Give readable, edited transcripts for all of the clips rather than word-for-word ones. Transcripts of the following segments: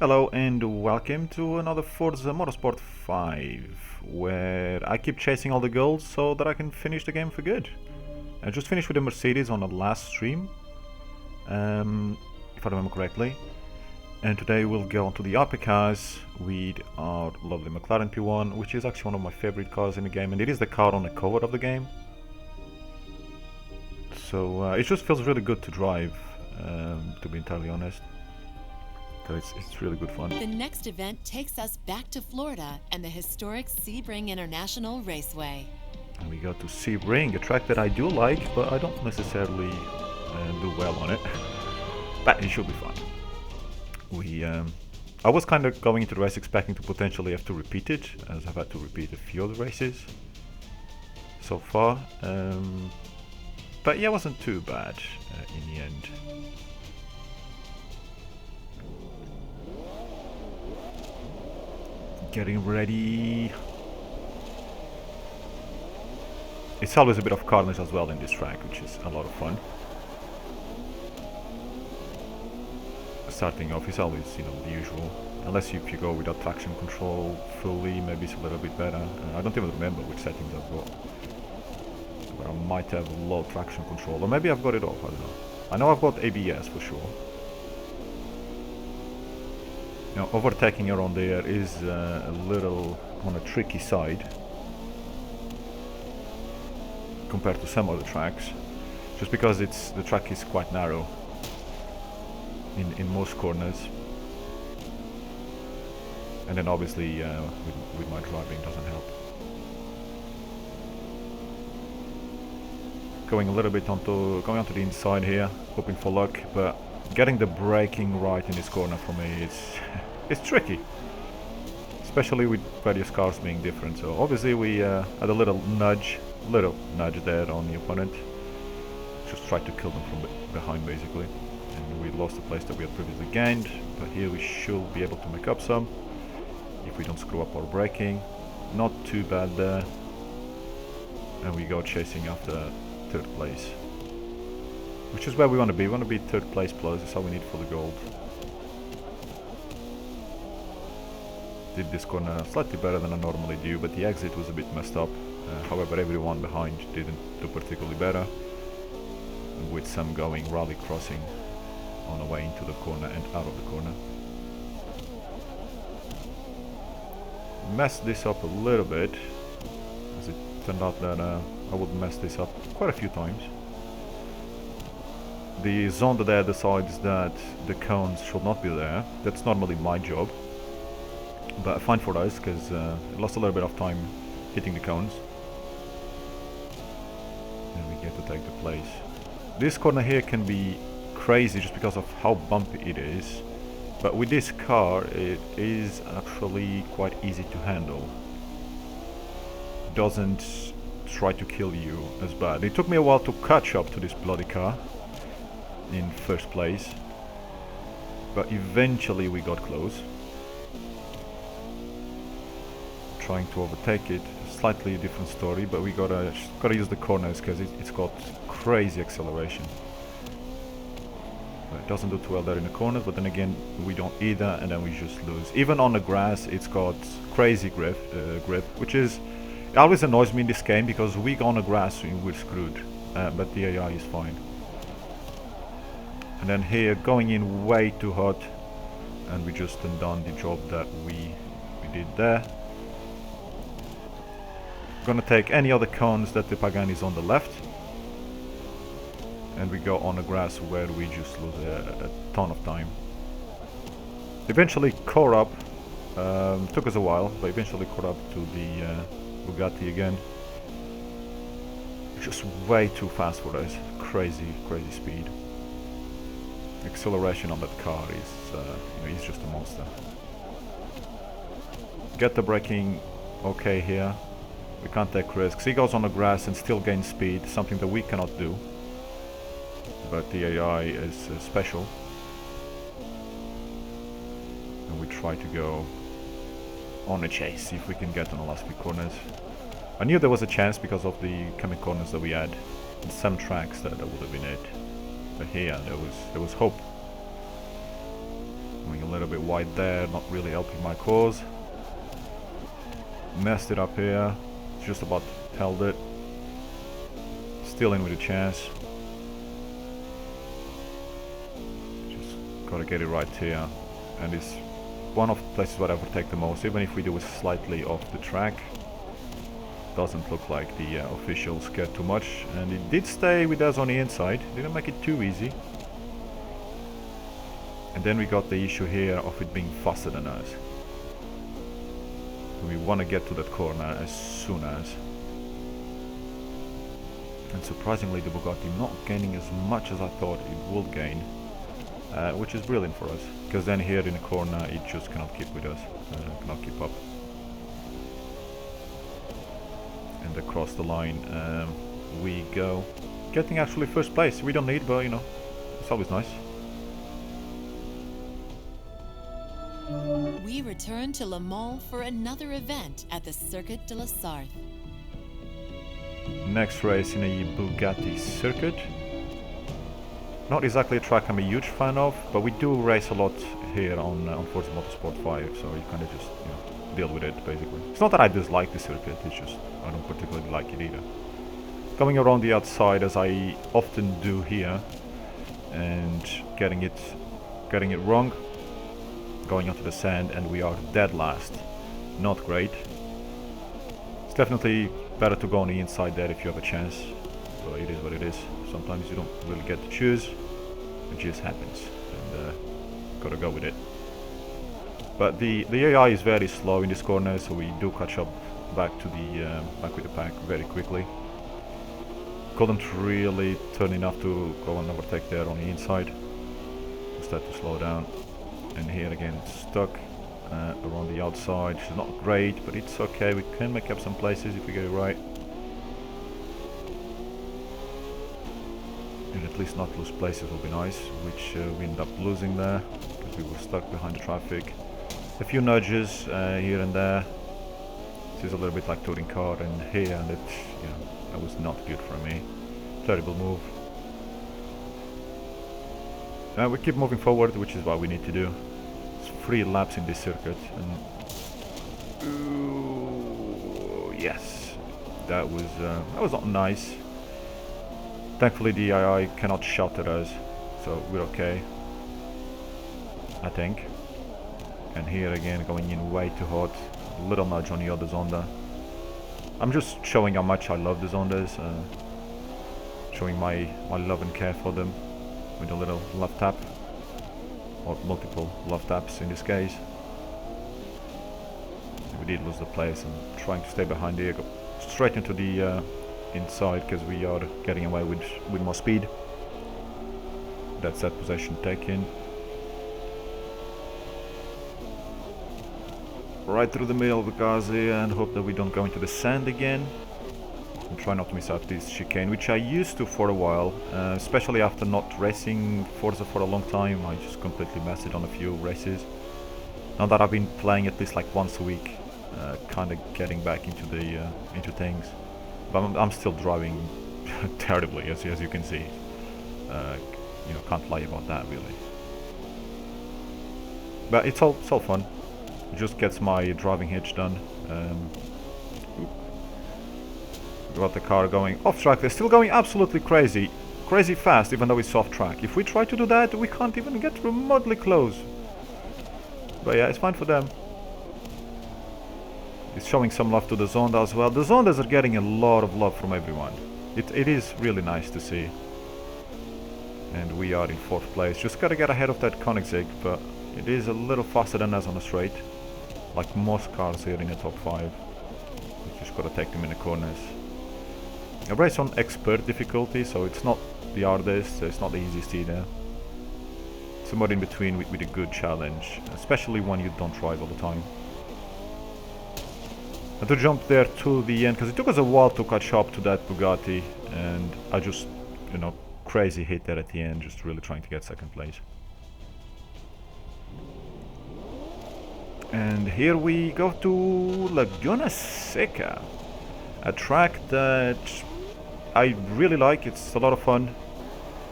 Hello and welcome to another Forza Motorsport 5, where I keep chasing all the goals so that I can finish the game for good. I just finished with the Mercedes on the last stream, if I remember correctly, and today we'll go on to the hypercars with our lovely McLaren P1, which is actually one of my favorite cars in the game, and it is the car on the cover of the game. So it just feels really good to drive, to be entirely honest. It's really good fun. The next event takes us back to Florida and the historic Sebring International Raceway. And we go to Sebring, a track that I do like, but I don't necessarily do well on it. But it should be fun. I was kind of going into the race expecting to potentially have to repeat it, as I've had to repeat a few of the races so far. But yeah, it wasn't too bad in the end. Getting ready. It's always a bit of carnage as well in this track, which is a lot of fun. Starting off is always, the usual. Unless if you go without traction control fully, maybe it's a little bit better. I don't even remember which settings I've got. But I might have low traction control, or maybe I've got it off, I don't know. I know I've got ABS for sure. Now, overtaking around there is a little on a tricky side compared to some other tracks, just because the track is quite narrow in most corners, and then obviously with my driving doesn't help. Going onto the inside here, hoping for luck, but getting the braking right in this corner for me is it's tricky, especially with various cars being different. So obviously we had a little nudge there on the opponent. Just tried to kill them from behind basically, and we lost the place that we had previously gained. But here we should be able to make up some if we don't screw up our braking. Not too bad there, and we go chasing after third place, which is where we want to be. We want to be third place plus. That's all we need for the gold. Did this corner slightly better than I normally do, but the exit was a bit messed up. However, everyone behind didn't do particularly better, with some going rally crossing on the way into the corner and out of the corner. Messed this up a little bit, as it turned out that I would mess this up quite a few times. The zone there decides that the cones should not be there. That's normally my job, but fine for us, because it lost a little bit of time hitting the cones. And we get to take the place. This corner here can be crazy just because of how bumpy it is, but with this car it is actually quite easy to handle. It doesn't try to kill you as bad. It took me a while to catch up to this bloody car in first place, but eventually we got close. Trying to overtake it, slightly different story, but we gotta use the corners because it's got crazy acceleration. But it doesn't do too well there in the corners, but then again we don't either, and then we just lose. Even on the grass it's got crazy grip, which is, it always annoys me in this game, because we go on the grass and we're screwed, but the AI is fine. And then here, going in way too hot, and we just undone the job that we did there. Gonna take any other cones that the Pagani is on the left, and we go on the grass where we just lose a ton of time. Eventually caught up, took us a while, but eventually caught up to the Bugatti again. Just way too fast for us, crazy speed. Acceleration on that car is he's just a monster. Get the braking okay here. We can't take risks. He goes on the grass and still gains speed, something that we cannot do. But the AI is special. And we try to go on a chase, see if we can get on the last few corners. I knew there was a chance because of the coming corners that we had. In some tracks that would have been it. But here there was hope. Going a little bit wide there, not really helping my cause. Messed it up here, just about held it. Still in with a chance. Just gotta get it right here. And it's one of the places where I protect the most, even if we do it slightly off the track. Doesn't look like the officials cared too much, and it did stay with us on the inside, didn't make it too easy. And then we got the issue here of it being faster than us. We want to get to that corner as soon as. And surprisingly the Bugatti not gaining as much as I thought it would gain, which is brilliant for us, because then here in the corner it just cannot keep with us, cannot keep up. And across the line we go, getting actually first place. We don't need, but you know, it's always nice. We return to Le Mans for another event at the Circuit de la Sarthe. Next race in a Bugatti circuit. Not exactly a track I'm a huge fan of, but we do race a lot here on Forza Motorsport 5, so you kind of just, you know, deal with it basically. It's not that I dislike the circuit, it's just I don't particularly like it either. Coming around the outside as I often do here, and getting it wrong, going onto the sand, and we are dead last. Not great. It's definitely better to go on the inside there if you have a chance, but it is what it is. Sometimes you don't really get to choose, it just happens, and gotta go with it. But the AI is very slow in this corner, so we do catch up back to the back with the pack very quickly. Couldn't really turn enough to go and overtake there on the inside. Instead to slow down. And here again it's stuck around the outside. It's not great, but it's okay. We can make up some places if we get it right. And at least not lose places will be nice, which we end up losing there because we were stuck behind the traffic. A few nudges here and there. This is a little bit like touring car, and here and it, you know, that was not good for me. Terrible move. We keep moving forward, which is what we need to do. It's 3 laps in this circuit, and ooh, yes, that was not nice. Thankfully the AI cannot shout at us, so we're okay, I think. And here again going in way too hot, a little nudge on the other Zonda. I'm just showing how much I love the Zondas, showing my love and care for them with a little love tap, or multiple love taps in this case. We did lose the place, and trying to stay behind here, go straight into the inside because we are getting away with more speed. That's that possession taken. Right through the middle of the cars here, and hope that we don't go into the sand again. And try not to miss out this chicane, which I used to for a while, especially after not racing Forza for a long time. I just completely messed it on a few races. Now that I've been playing at least like once a week, kind of getting back into the into things. But I'm still driving terribly, as you can see. You know, can't lie about that really. But it's all fun. It just gets my driving hitch done. Got the car going off track. They're still going absolutely crazy fast, even though it's off track. If we try to do that, we can't even get remotely close. But yeah, it's fine for them. It's showing some love to the Zonda as well. The Zondas are getting a lot of love from everyone. It is really nice to see. And we are in 4th place. Just gotta get ahead of that Koenigsegg, but it is a little faster than us on the straight. Like most cars here in the top 5. We just gotta take them in the corners. I race on expert difficulty, so it's not the hardest, it's not the easiest either. Somewhere in between with a good challenge, especially when you don't drive all the time. And to jump there to the end, because it took us a while to catch up to that Bugatti, and I just, you know, crazy hit there at the end, just really trying to get 2nd place. And here we go to Laguna Seca, a track that I really like. It's a lot of fun.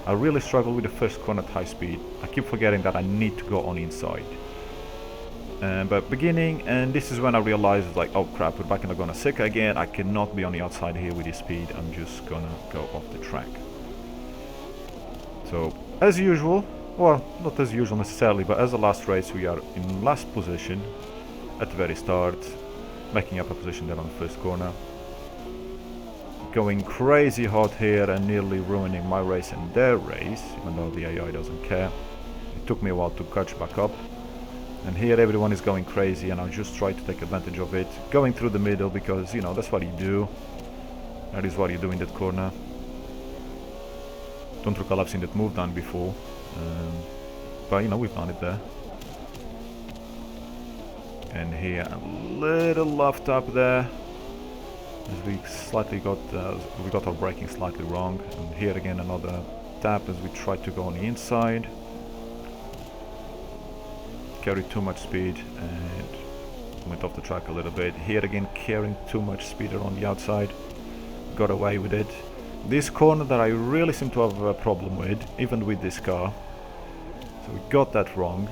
I really struggle with the first corner at high speed. I keep forgetting that I need to go on the inside. But beginning, and this is when I realized, like, oh crap, we're back in Laguna Seca again. I cannot be on the outside here with this speed. I'm just gonna go off the track. So, as usual, well, not as usual necessarily, but as the last race, we are in last position at the very start, making up a position there on the first corner. Going crazy hot here and nearly ruining my race and their race, even though the AI doesn't care. It took me a while to catch back up. And here everyone is going crazy and I just try to take advantage of it. Going through the middle because, you know, that's what you do. That is what you do in that corner. Don't recall I've seen that move done before. But, you know, we've done it there. And here a little left up there. As we slightly got our braking slightly wrong. And here again another tap as we try to go on the inside. Carried too much speed and went off the track a little bit. Here again carrying too much speed around the outside. Got away with it. This corner that I really seem to have a problem with, even with this car. So we got that wrong.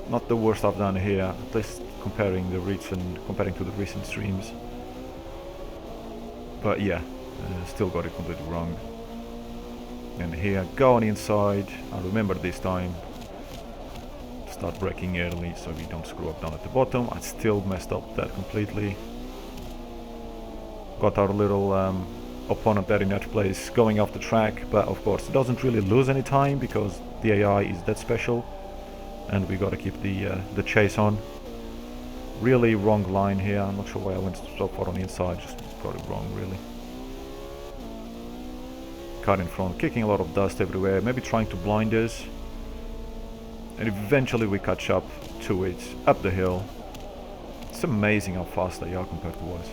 Not the worst I've done here, at least comparing to the recent streams. But yeah, still got it completely wrong. And here, go on the inside. I remember this time. Start braking early so we don't screw up down at the bottom. I still messed up that completely. Got our little opponent there in that place going off the track, but of course it doesn't really lose any time because the AI is that special and we gotta keep the chase on. Really wrong line here. I'm not sure why I went so far on the inside, just got it wrong really. Car in front, kicking a lot of dust everywhere, maybe trying to blind us. And eventually we catch up to it, up the hill. It's amazing how fast they are compared to us.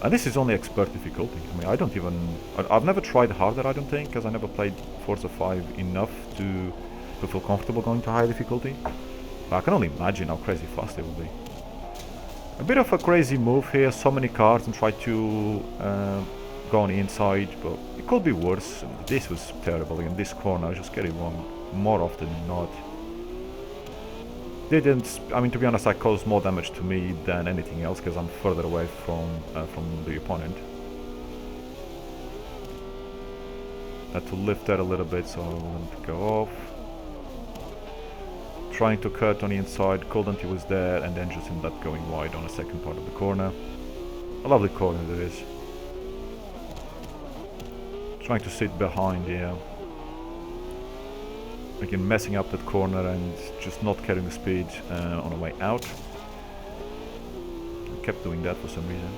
And this is only expert difficulty. I mean, I've never tried harder, I don't think, because I never played Forza 5 enough to feel comfortable going to high difficulty. But I can only imagine how crazy fast they will be. A bit of a crazy move here, so many cars and try to go on the inside, but it could be worse. This was terrible, in this corner I just get it wrong more often than not. I mean, to be honest, I caused more damage to me than anything else because I'm further away from the opponent. Had to lift that a little bit so I wouldn't go off. Trying to cut on the inside, couldn't, he was there, and then just ended up going wide on the second part of the corner. A lovely corner that is. Trying to sit behind here. Again, messing up that corner and just not carrying the speed on the way out. I kept doing that for some reason.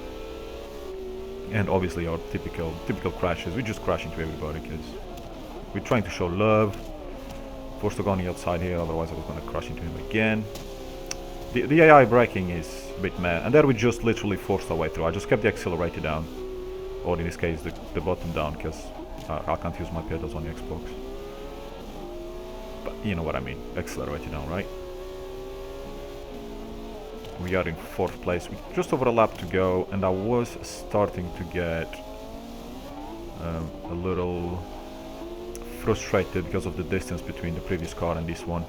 And obviously our typical crashes. We just crash into everybody because we're trying to show love. Forced to go on the outside here, otherwise I was going to crash into him again. The AI braking is a bit meh, and there we just literally forced our way through. I just kept the accelerator down, or in this case the bottom down, because I can't use my pedals on the Xbox. But you know what I mean, accelerator down, right? We are in 4th place, with just over a lap to go, and I was starting to get a little frustrated because of the distance between the previous car and this one.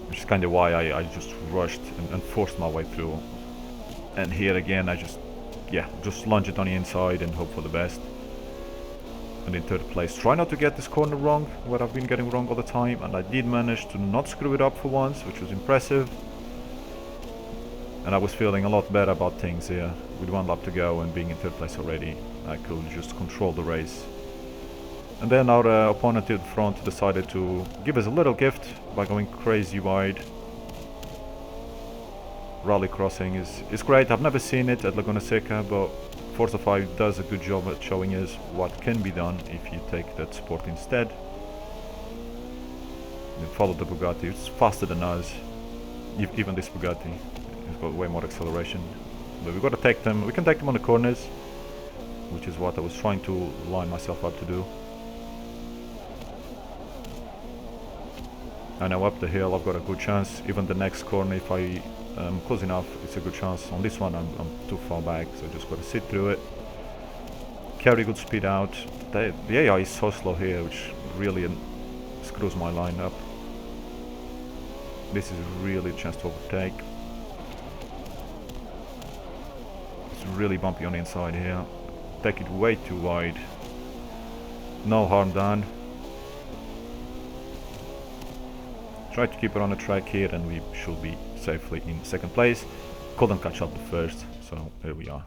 Which is kind of why I just rushed and forced my way through. And here again I just lunge it on the inside and hope for the best. And in 3rd place, try not to get this corner wrong, where I've been getting wrong all the time, and I did manage to not screw it up for once, which was impressive. And I was feeling a lot better about things here. With 1 lap to go and being in 3rd place already, I could just control the race. And then our opponent in front decided to give us a little gift by going crazy wide. Rally crossing is great. I've never seen it at Laguna Seca, but Forza 5 does a good job at showing us what can be done if you take that sport instead. And follow the Bugatti. It's faster than us. Even this Bugatti has got way more acceleration. But we've got to take them. We can take them on the corners, which is what I was trying to line myself up to do. I know up the hill I've got a good chance. Even the next corner, if I am close enough, it's a good chance. On this one I'm too far back, so I just got to sit through it. Carry good speed out. The AI is so slow here, which really screws my line up. This is really a chance to overtake. It's really bumpy on the inside here. Take it way too wide. No harm done. Try to keep it on the track here and we should be safely in second place. Couldn't catch up the first, so here we are.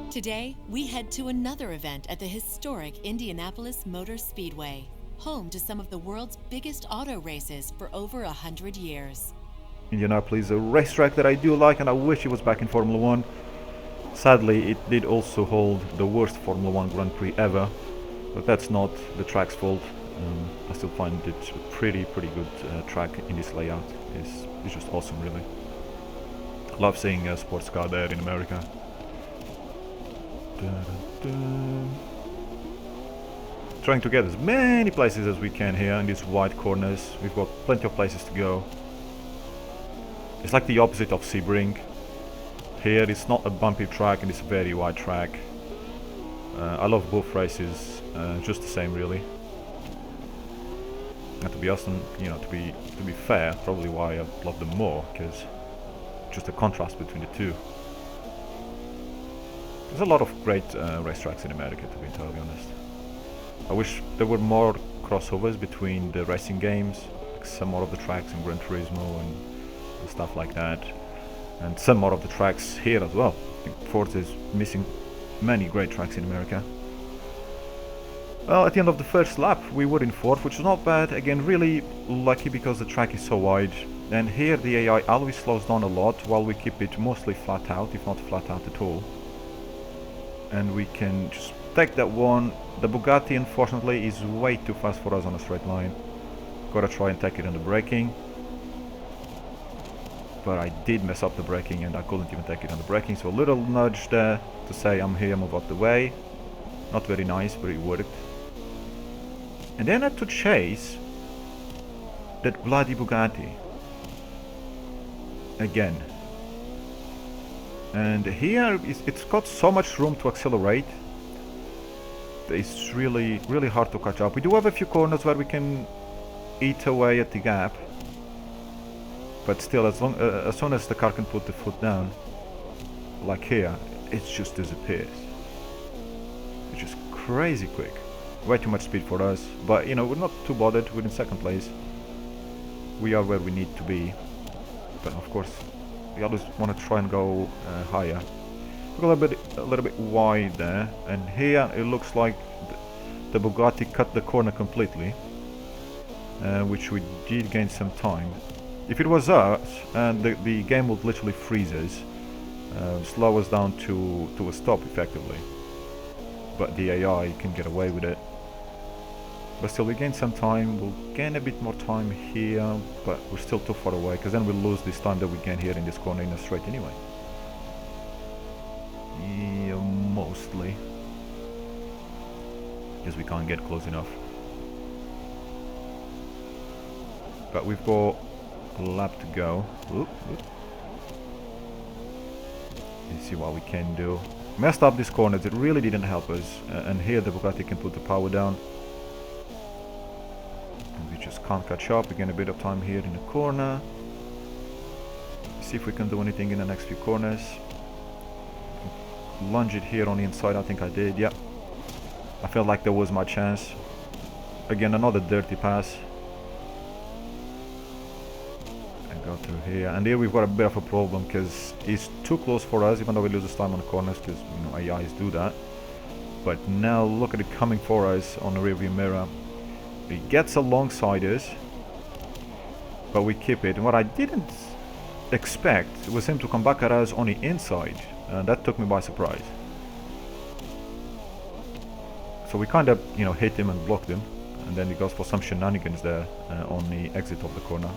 Today, we head to another event at the historic Indianapolis Motor Speedway, home to some of the world's biggest auto races for over 100 years. Indianapolis is a racetrack that I do like and I wish it was back in Formula 1. Sadly, it did also hold the worst Formula 1 Grand Prix ever, but that's not the track's fault. I still find it a pretty good track in this layout. It's just awesome, really. Love seeing a sports car there in America. Trying to get as many places as we can here in these wide corners. We've got plenty of places to go. It's like the opposite of Sebring. Here it's not a bumpy track and it's a very wide track. I love both races, just the same really. And to be awesome, you know, to be fair, probably why I love them more, because just the contrast between the two. There's a lot of great racetracks in America, to be entirely honest. I wish there were more crossovers between the racing games, like some more of the tracks in Gran Turismo and stuff like that, and some more of the tracks here as well. I think Forza is missing many great tracks in America. Well, at the end of the first lap we were in fourth, which is not bad. Again, really lucky because the track is so wide, and here the AI always slows down a lot while we keep it mostly flat out, if not flat out at all. And we can just take that one. The Bugatti unfortunately is way too fast for us on a straight line. Gotta try and take it on the braking. But I did mess up the braking and I couldn't even take it on the braking, so a little nudge there to say I'm here, move out the way. Not very nice, but it worked. And then I had to chase that bloody Bugatti again. And here it's got so much room to accelerate. It's really hard to catch up. We do have a few corners where we can eat away at the gap, but still, as soon as the car can put the foot down, like here, it just disappears. It's just crazy quick. Way too much speed for us, but you know, we're not too bothered. We're in second place. We are where we need to be, but of course we always want to try and go higher. We're a little bit wide there, and here it looks like the Bugatti cut the corner completely, which we did gain some time. If it was us, the game would literally freeze us, slow us down to a stop effectively. But the AI can get away with it. But still, we gain some time. We'll gain a bit more time here, but we're still too far away, because then we'll lose this time that we gain here in this corner in a straight anyway. Yeah, mostly. Because we can't get close enough. But we've got a lap to go. Oop, oop. Let's see what we can do. Messed up these corners, it really didn't help us. And here the Bugatti can put the power down. And we just can't catch up. We gain a bit of time here in the corner. See if we can do anything in the next few corners. Lunge it here on the inside, I think I did, yeah. I felt like there was my chance. Again, another dirty pass. And go through here. And here we've got a bit of a problem, because he's too close for us, even though we lose this time on the corners, because you know, AIs do that. But now look at it coming for us on the rearview mirror. He gets alongside us, but we keep it. And what I didn't expect was him to come back at us on the inside. And that took me by surprise. So we kind of, you know, hit him and blocked him, and then he goes for some shenanigans there on the exit of the corner.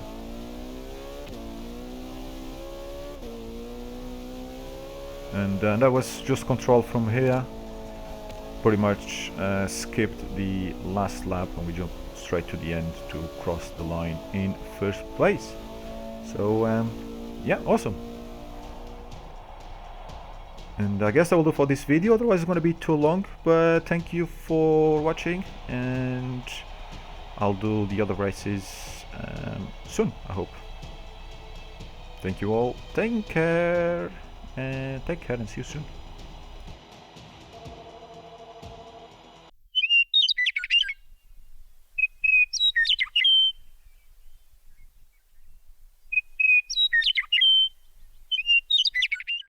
And that was just control from here. Pretty much skipped the last lap, and we jumped straight to the end to cross the line in first place. So yeah, awesome. And I guess I will do for this video, otherwise it's going to be too long. But thank you for watching, and I'll do the other races soon, I hope. Thank you all, take care and see you soon.